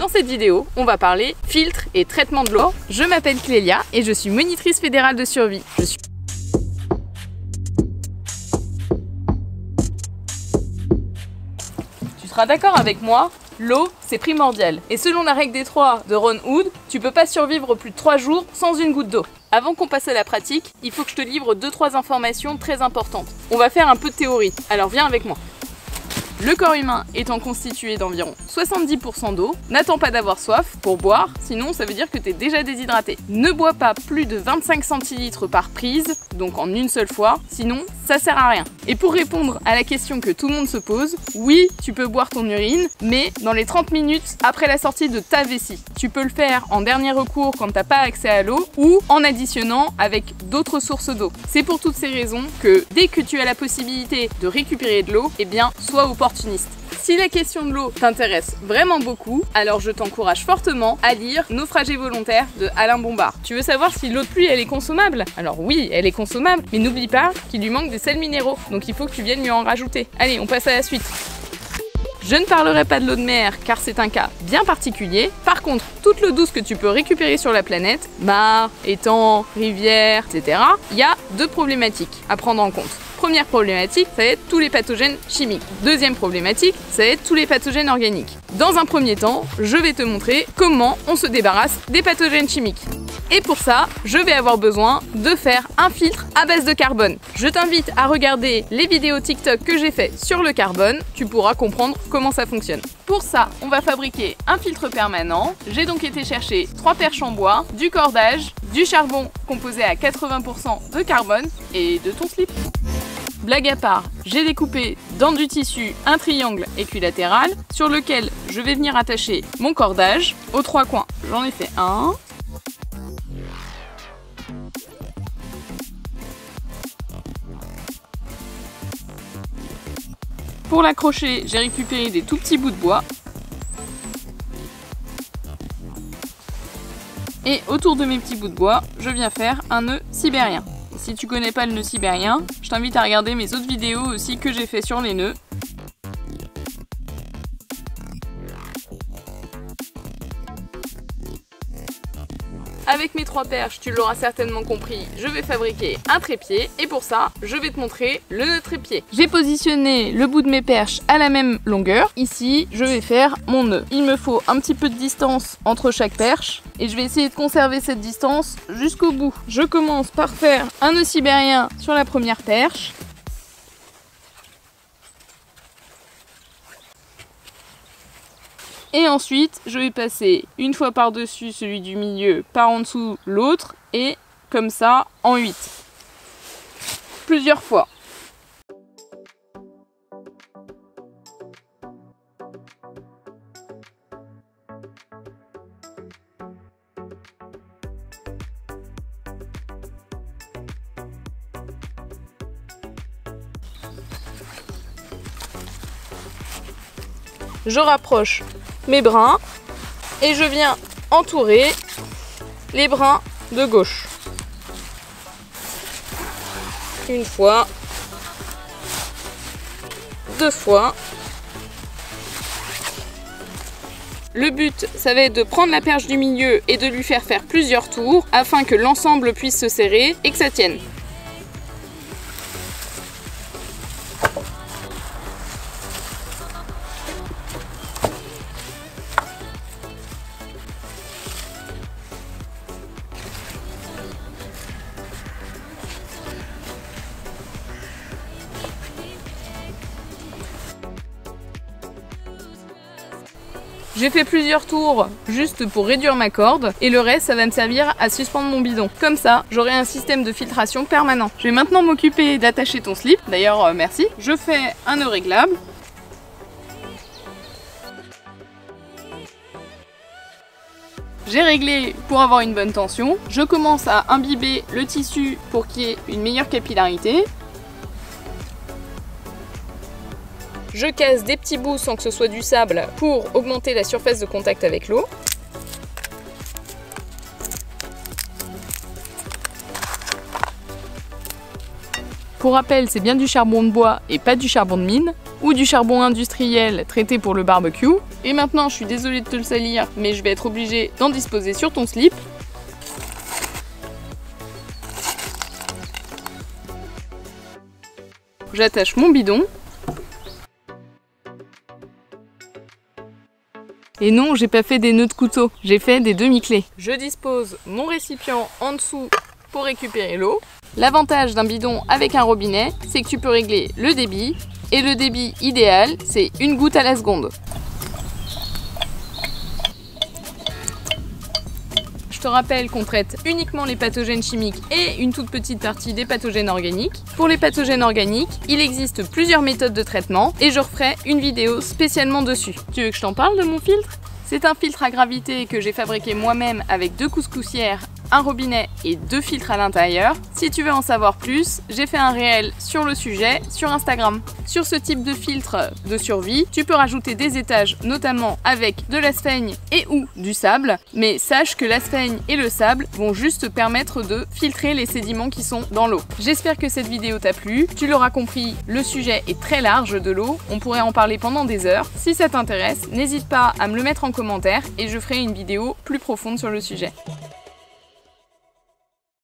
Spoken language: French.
Dans cette vidéo, on va parler filtre et traitement de l'eau. Je m'appelle Clélia et je suis monitrice fédérale de survie. Tu seras d'accord avec moi, l'eau, c'est primordial. Et selon la règle des 3 de Ron Wood, tu peux pas survivre plus de 3 jours sans une goutte d'eau. Avant qu'on passe à la pratique, il faut que je te livre 2-3 informations très importantes. On va faire un peu de théorie, alors viens avec moi. Le corps humain étant constitué d'environ 70% d'eau, n'attends pas d'avoir soif pour boire, sinon ça veut dire que tu es déjà déshydraté. Ne bois pas plus de 25 centilitres par prise, donc en une seule fois, sinon ça sert à rien. Et pour répondre à la question que tout le monde se pose, oui, tu peux boire ton urine, mais dans les 30 minutes après la sortie de ta vessie. Tu peux le faire en dernier recours quand t'as pas accès à l'eau ou en additionnant avec d'autres sources d'eau. C'est pour toutes ces raisons que dès que tu as la possibilité de récupérer de l'eau, eh bien, sois opportuniste. Si la question de l'eau t'intéresse vraiment beaucoup, alors je t'encourage fortement à lire Naufragés volontaires de Alain Bombard. Tu veux savoir si l'eau de pluie elle est consommable? Alors oui, elle est consommable, mais n'oublie pas qu'il lui manque des sels minéraux, donc il faut que tu viennes lui en rajouter. Allez, on passe à la suite. Je ne parlerai pas de l'eau de mer car c'est un cas bien particulier. Par contre, toute l'eau douce que tu peux récupérer sur la planète, mare, étangs, rivières, etc., il y a 2 problématiques à prendre en compte. Première problématique, ça va être tous les pathogènes chimiques. Deuxième problématique, ça va être tous les pathogènes organiques. Dans un premier temps, je vais te montrer comment on se débarrasse des pathogènes chimiques. Et pour ça, je vais avoir besoin de faire un filtre à base de carbone. Je t'invite à regarder les vidéos TikTok que j'ai fait sur le carbone, tu pourras comprendre comment ça fonctionne. Pour ça, on va fabriquer un filtre permanent. J'ai donc été chercher 3 perches en bois, du cordage, du charbon composé à 80% de carbone et de ton slip. Blague à part, j'ai découpé dans du tissu un triangle équilatéral sur lequel je vais venir attacher mon cordage. Aux 3 coins, j'en ai fait un. Pour l'accrocher, j'ai récupéré des tout petits bouts de bois. Et autour de mes petits bouts de bois, je viens faire un nœud sibérien. Si tu connais pas le nœud sibérien, je t'invite à regarder mes autres vidéos aussi que j'ai fait sur les nœuds. Avec mes 3 perches, tu l'auras certainement compris, je vais fabriquer un trépied et pour ça, je vais te montrer le nœud trépied. J'ai positionné le bout de mes perches à la même longueur. Ici, je vais faire mon nœud. Il me faut un petit peu de distance entre chaque perche et je vais essayer de conserver cette distance jusqu'au bout. Je commence par faire un nœud sibérien sur la première perche. Et ensuite, je vais passer une fois par-dessus celui du milieu, par en dessous l'autre, et comme ça, en 8. Plusieurs fois. Je rapproche mes brins et je viens entourer les brins de gauche. Une fois, 2 fois. Le but, ça va être de prendre la perche du milieu et de lui faire plusieurs tours afin que l'ensemble puisse se serrer et que ça tienne. J'ai fait plusieurs tours juste pour réduire ma corde et le reste ça va me servir à suspendre mon bidon. Comme ça, j'aurai un système de filtration permanent. Je vais maintenant m'occuper d'attacher ton slip. D'ailleurs, merci. Je fais un nœud réglable. J'ai réglé pour avoir une bonne tension. Je commence à imbiber le tissu pour qu'il y ait une meilleure capillarité. Je casse des petits bouts sans que ce soit du sable pour augmenter la surface de contact avec l'eau. Pour rappel, c'est bien du charbon de bois et pas du charbon de mine. ou du charbon industriel traité pour le barbecue. Et maintenant, je suis désolée de te le salir, mais je vais être obligée d'en disposer sur ton slip. J'attache mon bidon. Et non, j'ai pas fait des nœuds de couteau, j'ai fait des demi-clés. Je dispose mon récipient en dessous pour récupérer l'eau. L'avantage d'un bidon avec un robinet, c'est que tu peux régler le débit. Et le débit idéal, c'est une goutte à la seconde. Je te rappelle qu'on traite uniquement les pathogènes chimiques et une toute petite partie des pathogènes organiques. Pour les pathogènes organiques, il existe plusieurs méthodes de traitement et je referai une vidéo spécialement dessus. Tu veux que je t'en parle de mon filtre ? C'est un filtre à gravité que j'ai fabriqué moi-même avec 2 couscoussières, un robinet et 2 filtres à l'intérieur. Si tu veux en savoir plus, j'ai fait un réel sur le sujet sur Instagram. Sur ce type de filtre de survie, tu peux rajouter des étages, notamment avec de l'asphène et ou du sable, mais sache que l'asphène et le sable vont juste te permettre de filtrer les sédiments qui sont dans l'eau. J'espère que cette vidéo t'a plu. Tu l'auras compris, le sujet est très large de l'eau, on pourrait en parler pendant des heures. Si ça t'intéresse, n'hésite pas à me le mettre en commentaire et je ferai une vidéo plus profonde sur le sujet.